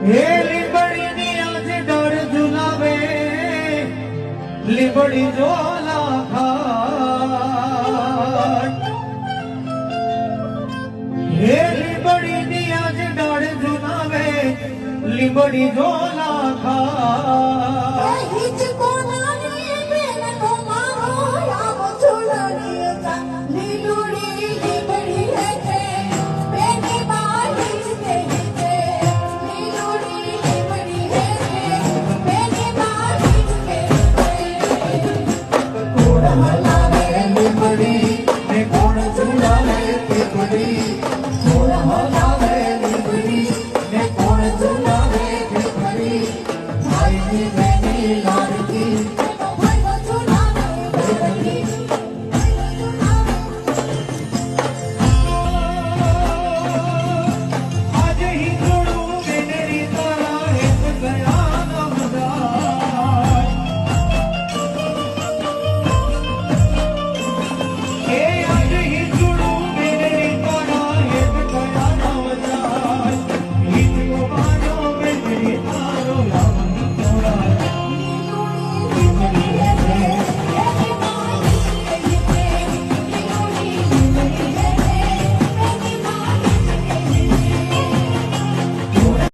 હે લીંબડીની આજે ડાળ ઝુલાવે લીંબડી ઝોલા ખાટ હે લીંબડીની આજે ડાળ ઝુલાવે લીંબડી ઝોલા ખાટ